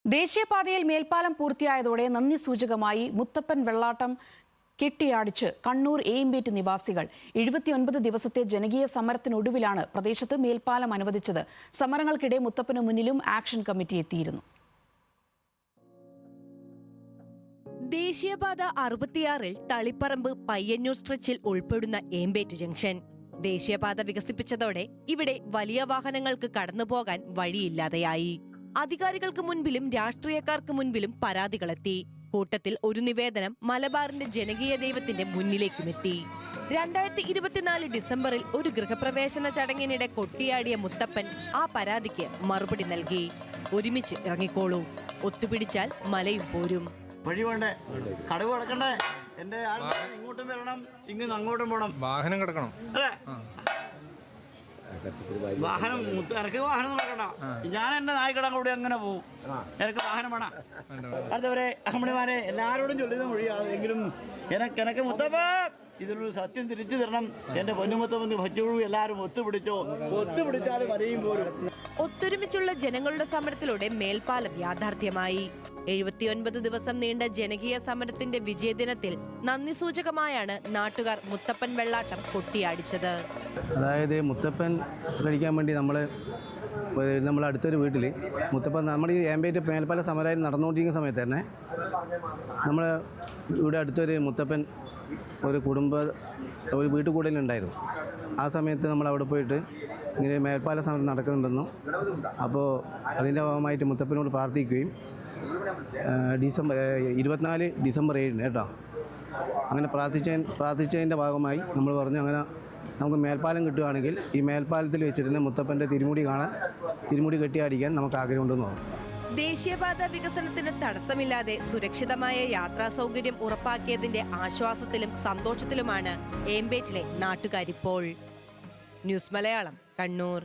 ദേശീയപാതയിൽ മേൽപ്പാലം പൂർത്തിയായതോടെ നന്ദി സൂചകമായി മുത്തപ്പൻ വെള്ളാട്ടം കെട്ടിയാടിച്ച് കണ്ണൂർ ഏമ്പേറ്റ് നിവാസികൾ 79 ദിവസത്തെ ജനകീയ സമരത്തിനൊടുവിലാണ് പ്രദേശത്ത് മേൽപ്പാലം അനുവദിച്ചത്. സമരങ്ങൾക്കിടെ മുത്തപ്പന് മുന്നിലും ആക്ഷൻ കമ്മിറ്റി എത്തിയിരുന്നു. ദേശീയപാത 66-ൽ തളിപ്പറമ്പ് പയ്യന്നൂർ സ്ട്രെച്ചിൽ ഉൾപ്പെടുന്ന ഏമ്പേറ്റ് ജംഗ്ഷൻ ദേശീയപാത വികസിപ്പിച്ചതോടെ ഇവിടെ വലിയ വാഹനങ്ങൾക്ക് കടന്നുപോകാൻ വഴിയില്ലാതെയായി. അധികാരികൾക്ക് മുൻപിലും രാഷ്ട്രീയക്കാർക്ക് മുൻപിലും പരാതികളെത്തി. കൂട്ടത്തിൽ ഒരു നിവേദനം മലബാറിന്റെ ജനകീയ ദൈവത്തിന്റെ മുന്നിലേക്കുമെത്തി. 2024 ഡിസംബറിൽ ഒരു ഗൃഹപ്രവേശന ചടങ്ങിനിടെ കൊട്ടിയാടിയ മുത്തപ്പൻ ആ പരാതിക്ക് മറുപടി നൽകി. ഒരുമിച്ച് ഇറങ്ങിക്കോളൂ, ഒത്തുപിടിച്ചാൽ മലയും പോരും. വഴി വേണ്ടേ, കടവ് കിടക്കണ്ടേ, എന്റെ ഇങ്ങോട്ടും വരണം, ഇങ്ങനെ അങ്ങോട്ടും പോകണം, വാഹനം കിടക്കണം അല്ലേ? വാഹനം ഇറക്കി വാഹനം നടക്കണ്ട. ഞാൻ എന്റെ നായ്ക്കടം കൂടി അങ്ങനെ പോകും. എനിക്ക് വാഹനം വേണം. അടുത്തവരെ അഹമ്മണിമാരെ എല്ലാവരോടും ചൊല്ലുന്ന മൊഴിയാണ്. എങ്കിലും എനക്ക് മുത്തപ്പ ഇതിനൊരു സത്യം തിരിച്ചു തരണം. എന്റെ പൊന്നുമുത്തപ്പൻ ഭച്ചുഴു എല്ലാവരും ഒത്തുപിടിച്ചാലും വരെയും പോരും. ഒത്തൊരുമിച്ചുള്ള ജനങ്ങളുടെ സമരത്തിലൂടെ മേൽപ്പാലം യാഥാർത്ഥ്യമായി. 79 ദിവസം നീണ്ട ജനകീയ സമരത്തിന്റെ വിജയദിനത്തിൽ നന്ദി സൂചകമായാണ് നാട്ടുകാർ മുത്തപ്പൻ വെള്ളാട്ടം കൊട്ടിയാടിച്ചത്. അതായത് മുത്തപ്പൻ കഴിക്കാൻ വേണ്ടി നമ്മൾ അടുത്തൊരു വീട്ടിൽ മുത്തപ്പൻ നമ്മുടെ ഈ ഏമ്പേറ്റ് മേൽപ്പാല സമരം നടന്നുകൊണ്ടിരിക്കുന്ന സമയത്ത് തന്നെ നമ്മൾ ഇവിടെ അടുത്തൊരു മുത്തപ്പൻ ഒരു വീട്ടുകൂടലുണ്ടായിരുന്നു. ആ സമയത്ത് നമ്മൾ അവിടെ പോയിട്ട് ഇങ്ങനെ മേൽപ്പാല സമരം നടക്കുന്നുണ്ടെന്നും അപ്പോൾ അതിൻ്റെ ഭാഗമായിട്ട് മുത്തപ്പനോട് പ്രാർത്ഥിക്കുകയും 24 ഡിസംബർ 7 കേട്ടോ അങ്ങനെ പ്രാർത്ഥിച്ചതിൻ്റെ ഭാഗമായി നമ്മൾ പറഞ്ഞു അങ്ങനെ നമുക്ക് മേൽപ്പാലം കിട്ടുകയാണെങ്കിൽ ഈ മേൽപ്പാലത്തിൽ വെച്ചിട്ട് തന്നെ മുത്തപ്പൻ്റെ തിരുമുടി കെട്ടിയാടിക്കാൻ നമുക്ക് ആഗ്രഹമുണ്ടെന്ന് പറഞ്ഞു. ദേശീയപാത വികസനത്തിന് തടസ്സമില്ലാതെ സുരക്ഷിതമായ യാത്രാ സൗകര്യം ഉറപ്പാക്കിയതിന്റെ ആശ്വാസത്തിലും സന്തോഷത്തിലുമാണ് ഏമ്പേറ്റിലെ നാട്ടുകാരിപ്പോൾ. ന്യൂസ് മലയാളം, കണ്ണൂർ.